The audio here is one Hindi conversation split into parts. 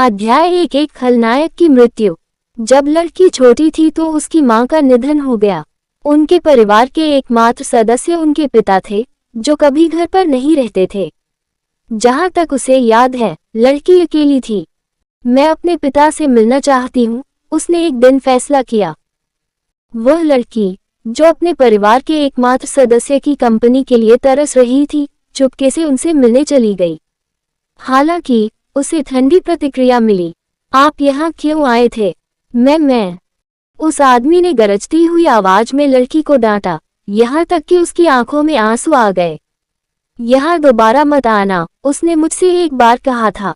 अध्याय एक खलनायक की मृत्यु। जब लड़की छोटी थी तो उसकी मां का निधन हो गया। उनके परिवार के एकमात्र सदस्य उनके पिता थे, जो कभी घर पर नहीं रहते थे। जहां तक उसे याद है, लड़की अकेली थी। मैं अपने पिता से मिलना चाहती हूँ, उसने एक दिन फैसला किया। वह लड़की, जो अपने परिवार के एकमात्र सदस्य की कंपनी के लिए तरस रही थी, चुपके से उनसे मिलने चली गई। हालांकि उसे ठंडी प्रतिक्रिया मिली। आप यहाँ क्यों आए थे? मैं उस आदमी ने गरजती हुई आवाज में लड़की को डांटा, यहाँ तक कि उसकी आंखों में आंसू आ गए। यहाँ दोबारा मत आना, उसने मुझसे एक बार कहा था।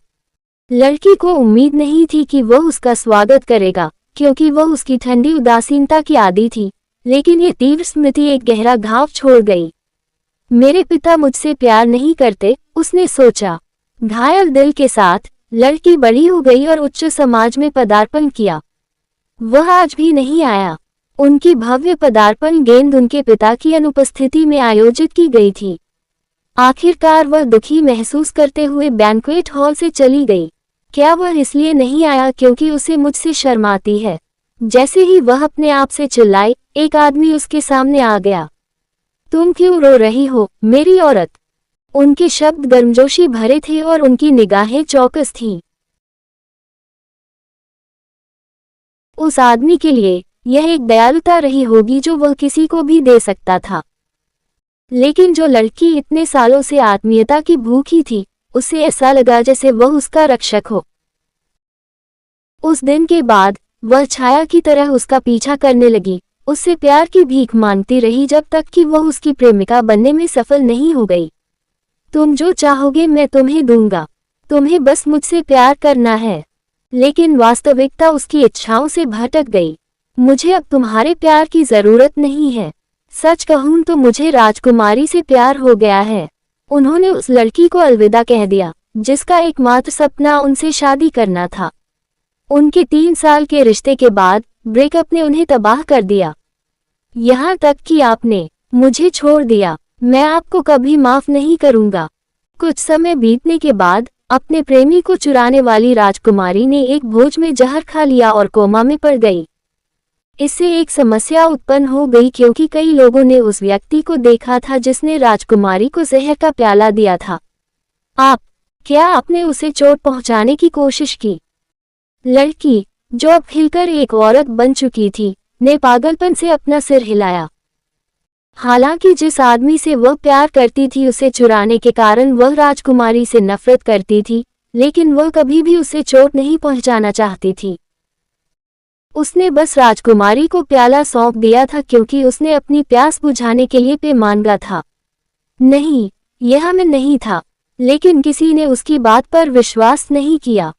लड़की को उम्मीद नहीं थी कि वह उसका स्वागत करेगा, क्योंकि वह उसकी ठंडी उदासीनता की आदी थी, लेकिन ये तीव्र स्मृति एक गहरा घाव छोड़ गई। मेरे पिता मुझसे प्यार नहीं करते, उसने सोचा। घायल दिल के साथ लड़की बड़ी हो गई और उच्च समाज में पदार्पण किया। वह आज भी नहीं आया। उनकी भव्य पदार्पण गेंद उनके पिता की अनुपस्थिति में आयोजित की गई थी। आखिरकार वह दुखी महसूस करते हुए बैंक्वेट हॉल से चली गई। क्या वह इसलिए नहीं आया क्योंकि उसे मुझसे शर्म आती है? जैसे ही वह अपने आप से चिल्लाई, एक आदमी उसके सामने आ गया। तुम क्यों रो रही हो, मेरी औरत? उनके शब्द गर्मजोशी भरे थे और उनकी निगाहें चौकस थीं। उस आदमी के लिए यह एक दयालुता रही होगी जो वह किसी को भी दे सकता था। लेकिन जो लड़की इतने सालों से आत्मीयता की भूखी थी, उसे ऐसा लगा जैसे वह उसका रक्षक हो। उस दिन के बाद वह छाया की तरह उसका पीछा करने लगी, उससे प्यार की भीख मांगती रही जब तक कि वह उसकी प्रेमिका बनने में सफल नहीं हो गई। तुम जो चाहोगे मैं तुम्हें दूंगा, तुम्हें बस मुझसे प्यार करना है। लेकिन वास्तविकता उसकी इच्छाओं से भटक गई। मुझे अब तुम्हारे प्यार की जरूरत नहीं है। सच कहूं तो मुझे राजकुमारी से प्यार हो गया है। उन्होंने उस लड़की को अलविदा कह दिया, जिसका एकमात्र सपना उनसे शादी करना था। उनके 3 साल के रिश्ते के बाद ब्रेकअप ने उन्हें तबाह कर दिया। यहाँ तक कि आपने मुझे छोड़ दिया। मैं आपको कभी माफ नहीं करूंगा। कुछ समय बीतने के बाद अपने प्रेमी को चुराने वाली राजकुमारी ने एक भोज में जहर खा लिया और कोमा में पड़ गई। इससे एक समस्या उत्पन्न हो गई क्योंकि कई लोगों ने उस व्यक्ति को देखा था जिसने राजकुमारी को जहर का प्याला दिया था। क्या आपने उसे चोट पहुंचाने की कोशिश की? लड़की, जो अब खिलकर एक औरत बन चुकी थी, ने पागलपन से अपना सिर हिलाया। हालांकि जिस आदमी से वह प्यार करती थी उसे चुराने के कारण वह राजकुमारी से नफरत करती थी, लेकिन वह कभी भी उसे चोट नहीं पहुंचाना चाहती थी। उसने बस राजकुमारी को प्याला सौंप दिया था क्योंकि उसने अपनी प्यास बुझाने के लिए पे मांगा था। नहीं, यह मैं नहीं था, लेकिन किसी ने उसकी बात पर विश्वास नहीं किया।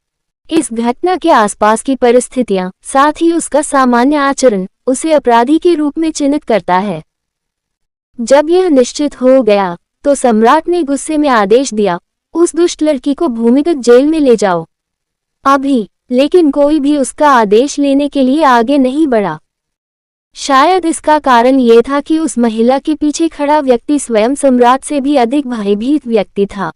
इस घटना के आसपास की परिस्थितियां, साथ ही उसका सामान्य आचरण, उसे अपराधी के रूप में चिन्हित करता है। जब यह निश्चित हो गया, तो सम्राट ने गुस्से में आदेश दिया, उस दुष्ट लड़की को भूमिगत जेल में ले जाओ। अभी, लेकिन कोई भी उसका आदेश लेने के लिए आगे नहीं बढ़ा। शायद इसका कारण ये था कि उस महिला के पीछे खड़ा व्यक्ति स्वयं सम्राट से भी अधिक भयभीत व्यक्ति था।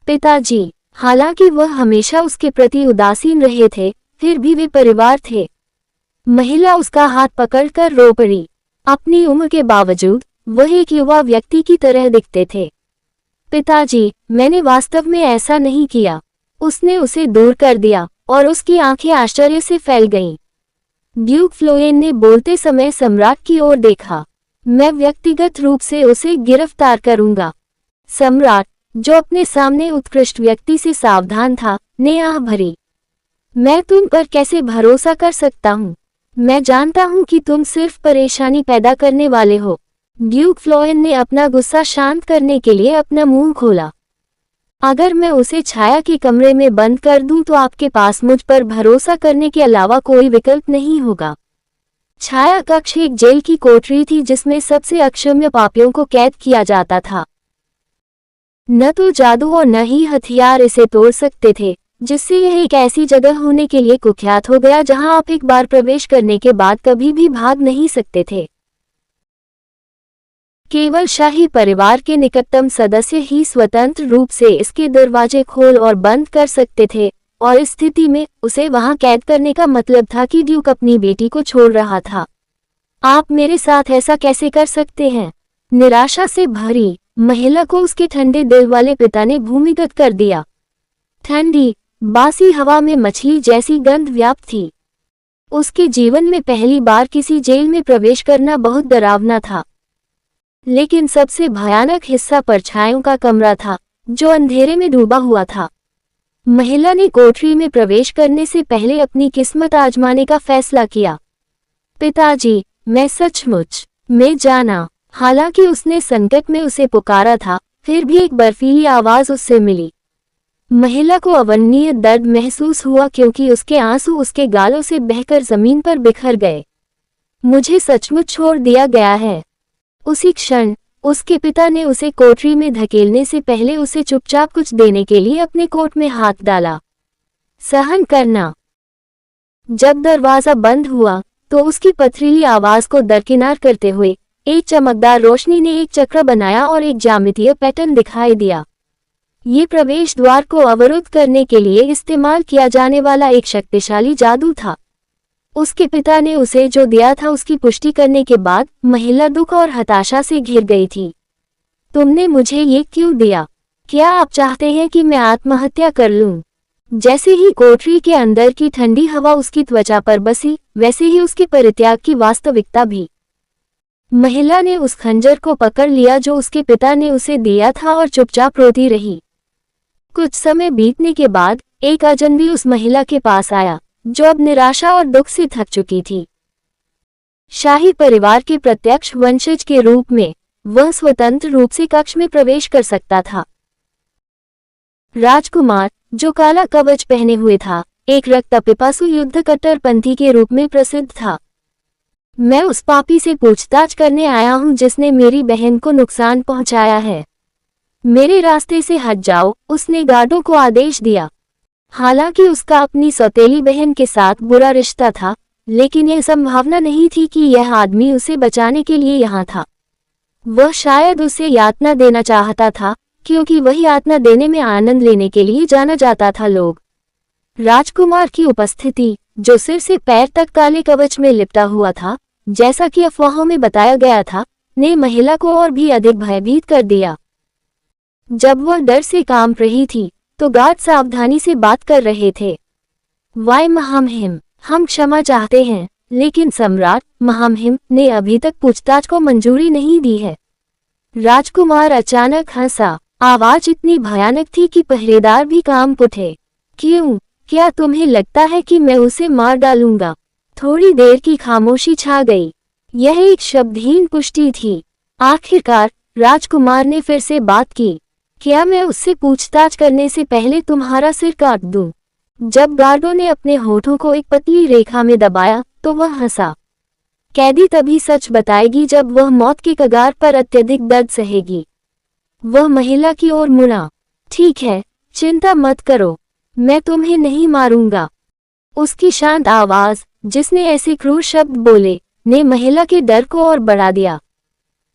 पिताजी, हालांकि वह हमेशा उसके प्रति उदासीन रहे थे, फिर भी वे परिवार थे। महिला उसका हाथ पकड़कर रो पड़ी। अपनी उम्र के बावजूद वह एक युवा व्यक्ति की तरह दिखते थे। पिताजी, मैंने वास्तव में ऐसा नहीं किया। उसने उसे दूर कर दिया और उसकी आंखें आश्चर्य से फैल गईं। ड्यूक फ्लोएन ने बोलते समय सम्राट की ओर देखा। मैं व्यक्तिगत रूप से उसे गिरफ्तार करूंगा। सम्राट, जो अपने सामने उत्कृष्ट व्यक्ति से सावधान था, ने आह भरी। मैं तुम पर कैसे भरोसा कर सकता हूँ? मैं जानता हूँ कि तुम सिर्फ परेशानी पैदा करने वाले हो। ड्यूक फ्लोएन ने अपना गुस्सा शांत करने के लिए अपना मुंह खोला। अगर मैं उसे छाया के कमरे में बंद कर दूं तो आपके पास मुझ पर भरोसा करने के अलावा कोई विकल्प नहीं होगा। छाया कक्ष एक जेल की कोठरी थी जिसमें सबसे अक्षम्य पापियों को कैद किया जाता था। न तो जादू और न ही हथियार इसे तोड़ सकते थे, जिससे यह एक ऐसी जगह होने के लिए कुख्यात हो गया जहां आप एक बार प्रवेश करने के बाद कभी भी भाग नहीं सकते थे। केवल शाही परिवार के निकटतम सदस्य ही स्वतंत्र रूप से इसके दरवाजे खोल और बंद कर सकते थे, और इस स्थिति में उसे वहां कैद करने का मतलब था कि ड्यूक अपनी बेटी को छोड़ रहा था। आप मेरे साथ ऐसा कैसे कर सकते हैं? निराशा से भरी महिला को उसके ठंडे दिल वाले पिता ने भूमिगत कर दिया। ठंडी, बासी हवा में मछली जैसी गंध व्याप्त थी। उसके जीवन में पहली बार किसी जेल में प्रवेश करना बहुत डरावना था। लेकिन सबसे भयानक हिस्सा परछाइयों का कमरा था, जो अंधेरे में डूबा हुआ था। महिला ने कोठरी में प्रवेश करने से पहले अपनी किस्मत आजमाने का फैसला किया। पिताजी, मैं सचमुच में जाना। हालांकि उसने संकट में उसे पुकारा था, फिर भी एक बर्फीली आवाज उससे मिली। महिला को अवर्णनीय दर्द महसूस हुआ क्योंकि उसके आंसू उसके गालों से बहकर जमीन पर बिखर गए। मुझे सचमुच छोड़ दिया गया है। उसी क्षण उसके पिता ने उसे कोठरी में धकेलने से पहले उसे चुपचाप कुछ देने के लिए अपने कोट में हाथ डाला। सहन करना। जब दरवाजा बंद हुआ तो उसकी पथरीली आवाज को दरकिनार करते हुए एक चमकदार रोशनी ने एक चक्र बनाया और एक ज्यामितीय पैटर्न दिखाई दिया। ये प्रवेश द्वार को अवरुद्ध करने के लिए इस्तेमाल किया जाने वाला एक शक्तिशाली जादू था। उसके पिता ने उसे जो दिया था उसकी पुष्टि करने के बाद महिला दुख और हताशा से घिर गई थी। तुमने मुझे ये क्यों दिया? क्या आप चाहते हैं कि मैं आत्महत्या कर लूं? जैसे ही कोठरी के अंदर की ठंडी हवा उसकी त्वचा पर बसी, वैसे ही उसके परित्याग की वास्तविकता भी। महिला ने उस खंजर को पकड़ लिया जो उसके पिता ने उसे दिया था और चुपचाप रोती रही। कुछ समय बीतने के बाद एक अजनबी उस महिला के पास आया, जो अब निराशा और दुख से थक चुकी थी। शाही परिवार के प्रत्यक्ष वंशज के रूप में वह स्वतंत्र रूप से कक्ष में प्रवेश कर सकता था। राजकुमार, जो काला कवच पहने हुए था, एक रक्तपिपासु युद्ध कट्टरपंथी के रूप में प्रसिद्ध था। मैं उस पापी से पूछताछ करने आया हूं जिसने मेरी बहन को नुकसान पहुंचाया है। मेरे रास्ते से हट जाओ, उसने गार्डों को आदेश दिया। हालांकि उसका अपनी सौतेली बहन के साथ बुरा रिश्ता था, लेकिन यह संभावना नहीं थी कि यह आदमी उसे बचाने के लिए यहाँ था। वह शायद उसे यातना देना चाहता था, क्योंकि वही यातना देने में आनंद लेने के लिए जाना जाता था। लोग राजकुमार की उपस्थिति, जो सिर से पैर तक काले कवच में लिपटा हुआ था, जैसा कि अफवाहों में बताया गया था, ने महिला को और भी अधिक भयभीत कर दिया। जब वह डर से कांप रही थी, तो गार्ड सावधानी से बात कर रहे थे। वाय महामहिम, हम क्षमा चाहते हैं, लेकिन सम्राट महामहिम ने अभी तक पूछताछ को मंजूरी नहीं दी है। राजकुमार अचानक हंसा। आवाज इतनी भयानक थी कि पहरेदार भी कांप उठे। क्यों? क्या तुम्हें लगता है कि मैं उसे मार डालूंगा? थोड़ी देर की खामोशी छा गई। यह एक शब्दहीन पुष्टि थी। आखिरकार राजकुमार ने फिर से बात की। क्या मैं उससे पूछताछ करने से पहले तुम्हारा सिर काट दूं? जब गार्डों ने अपने होठों को एक पतली रेखा में दबाया, तो वह हंसा। कैदी तभी सच बताएगी जब वह मौत के कगार पर अत्यधिक दर्द सहेगी। वह महिला की ओर मुड़ा। ठीक है, चिंता मत करो, मैं तुम्हें नहीं मारूंगा। उसकी शांत आवाज, जिसने ऐसे क्रूर शब्द बोले, ने महिला के डर को और बढ़ा दिया।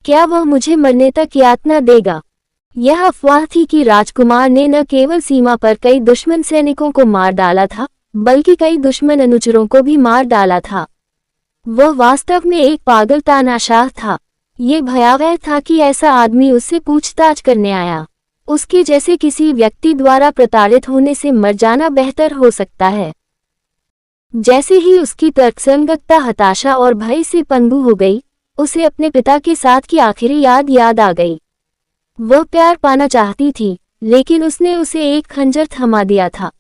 क्या वह मुझे मरने तक यातना देगा? यह अफवाह थी कि राजकुमार ने न केवल सीमा पर कई दुश्मन सैनिकों को मार डाला था, बल्कि कई दुश्मन अनुचरों को भी मार डाला था। वह वास्तव में एक पागल तानाशाह था। ये भयावह था कि ऐसा आदमी उससे पूछताछ करने आया। उसके जैसे किसी व्यक्ति द्वारा प्रताड़ित होने से मर जाना बेहतर हो सकता है। जैसे ही उसकी तर्कसंगतता हताशा और भय से पंगु हो गई, उसे अपने पिता के साथ की आखिरी याद आ गई। वह प्यार पाना चाहती थी, लेकिन उसने उसे एक खंजर थमा दिया था।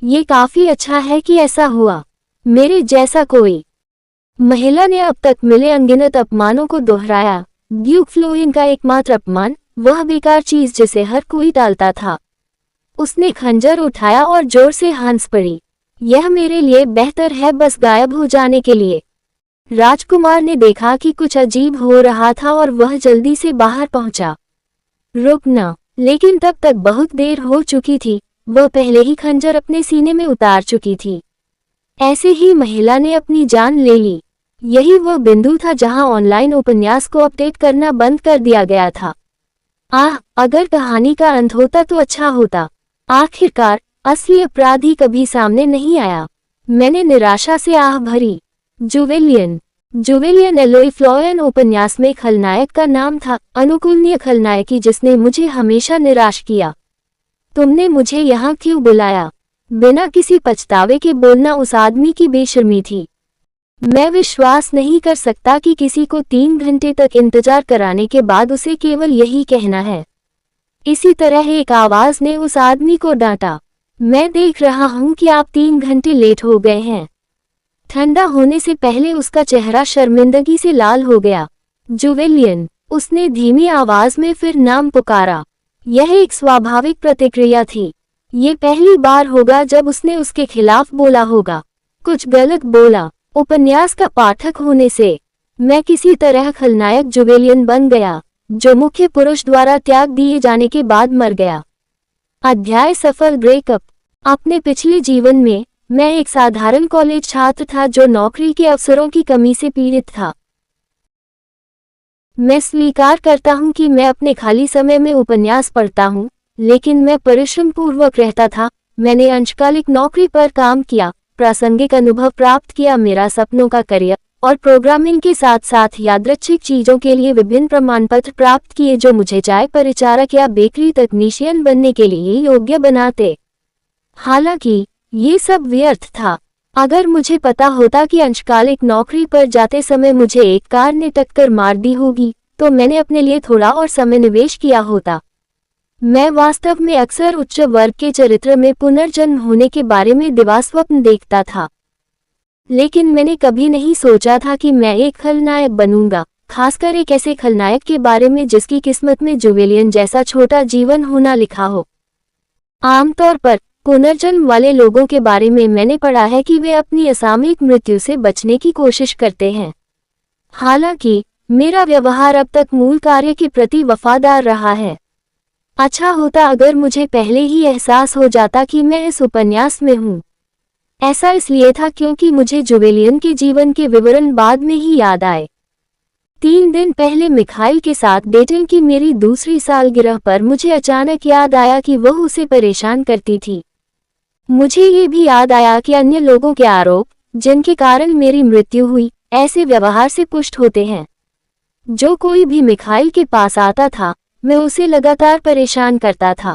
ये काफी अच्छा है कि ऐसा हुआ। मेरे जैसा कोई। महिला ने अब तक मिले अनगिनत अपमानों को दोहराया। ड्यूक फ्लोइन का एकमात्र अपमान, वह बेकार चीज जिसे हर कोई टालता था। उसने खंजर उठाया और जोर से हंस पड़ी। यह मेरे लिए बेहतर है बस गायब हो जाने के लिए। राजकुमार ने देखा कि कुछ अजीब हो रहा था और वह जल्दी से बाहर पहुंचा। रुकना, लेकिन तब तक बहुत देर हो चुकी थी। वह पहले ही खंजर अपने सीने में उतार चुकी थी। ऐसे ही महिला ने अपनी जान ले ली। यही वह बिंदु था जहां ऑनलाइन उपन्यास को अपडेट करना बंद कर दिया गया था। अगर कहानी का अंत होता तो अच्छा होता। आखिरकार असली अपराधी कभी सामने नहीं आया। मैंने निराशा से आह भरी। जुवेलियन एलोई फ्लोएन उपन्यास में खलनायक का नाम था, अनुकूलनीय खलनायकी जिसने मुझे हमेशा निराश किया। तुमने मुझे यहाँ क्यों बुलाया? बिना किसी पछतावे के बोलना उस आदमी की बेशर्मी थी। मैं विश्वास नहीं कर सकता कि किसी को 3 घंटे तक इंतजार कराने के बाद उसे केवल यही कहना है। इसी तरह एक आवाज ने उस आदमी को डांटा। मैं देख रहा हूं कि आप 3 घंटे लेट हो गए हैं। ठंडा होने से पहले उसका चेहरा शर्मिंदगी से लाल हो गया। जुवेलियन, उसने धीमी आवाज में फिर नाम पुकारा। यह एक स्वाभाविक प्रतिक्रिया थी। ये पहली बार होगा जब उसने उसके खिलाफ बोला होगा। कुछ गलत बोला। उपन्यास का पाठक होने से मैं किसी तरह खलनायक जुवेलियन बन गया, जो मुख्य पुरुष द्वारा त्याग दिए जाने के बाद मर गया। अध्याय सफल ब्रेकअप। अपने पिछले जीवन में मैं एक साधारण कॉलेज छात्र था जो नौकरी के अवसरों की कमी से पीड़ित था। मैं स्वीकार करता हूं कि मैं अपने खाली समय में उपन्यास पढ़ता हूं, लेकिन मैं परिश्रम पूर्वक रहता था। मैंने अंशकालिक नौकरी पर काम किया, प्रासंगिक अनुभव प्राप्त किया, मेरा सपनों का करियर और प्रोग्रामिंग के साथ साथ यादृच्छिक चीजों के लिए विभिन्न प्रमाण पत्र प्राप्त किए जो मुझे चाय परिचारक या बेकरी तकनीशियन बनने के लिए योग्य बनाते। हालांकि ये सब व्यर्थ था। अगर मुझे पता होता कि अंशकालिक नौकरी पर जाते समय मुझे एक कार ने टक्कर मार दी होगी, तो मैंने अपने लिए थोड़ा और समय निवेश किया होता। मैं वास्तव में अक्सर उच्च वर्ग के चरित्र में पुनर्जन्म होने के बारे में दिवास्वप्न देखता था, लेकिन मैंने कभी नहीं सोचा था कि मैं एक खलनायक बनूंगा, खासकर एक ऐसे खलनायक के बारे में जिसकी किस्मत में जुवेलियन जैसा छोटा जीवन होना लिखा हो। आमतौर पर पुनर्जन्म वाले लोगों के बारे में मैंने पढ़ा है कि वे अपनी असामयिक मृत्यु से बचने की कोशिश करते हैं। हालांकि मेरा व्यवहार अब तक मूल कार्य के प्रति वफादार रहा है। अच्छा होता अगर मुझे पहले ही एहसास हो जाता कि मैं इस उपन्यास में हूँ। ऐसा इसलिए था क्योंकि मुझे जुवेलियन के जीवन के विवरण बाद में ही याद आए। 3 दिन पहले मिखाइल के साथ डेटिंग की मेरी दूसरी सालगिरह पर मुझे अचानक याद आया कि वह उसे परेशान करती थी। मुझे ये भी याद आया कि अन्य लोगों के आरोप, जिनके कारण मेरी मृत्यु हुई, ऐसे व्यवहार से पुष्ट होते हैं। जो कोई भी मिखाइल के पास आता था, मैं उसे लगातार परेशान करता था।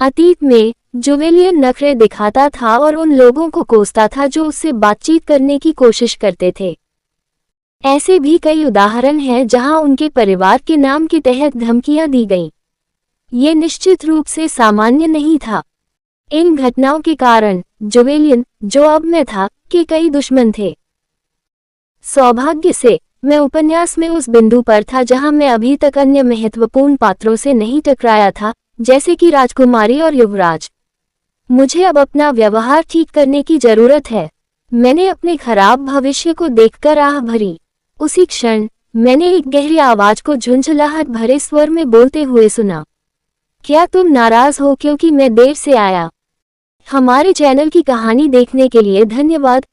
अतीत में जुवेलियन नखरे दिखाता था और उन लोगों को कोसता था जो उससे बातचीत करने की कोशिश करते थे। ऐसे भी कई उदाहरण हैं जहां उनके परिवार के नाम के तहत धमकियां दी गईं। ये निश्चित रूप से सामान्य नहीं था। इन घटनाओं के कारण जुवेलियन, जो अब मैं था, के कई दुश्मन थे। सौभाग्य से मैं उपन्यास में उस बिंदु पर था जहां मैं अभी तक अन्य महत्वपूर्ण पात्रों से नहीं टकराया था, जैसे कि राजकुमारी और युवराज। मुझे अब अपना व्यवहार ठीक करने की जरूरत है। मैंने अपने खराब भविष्य को देखकर आह भरी। उसी क्षण मैंने एक गहरी आवाज को झुंझलाहट भरे स्वर में बोलते हुए सुना, क्या तुम नाराज हो क्योंकि मैं देर से आया? हमारे चैनल की कहानी देखने के लिए धन्यवाद।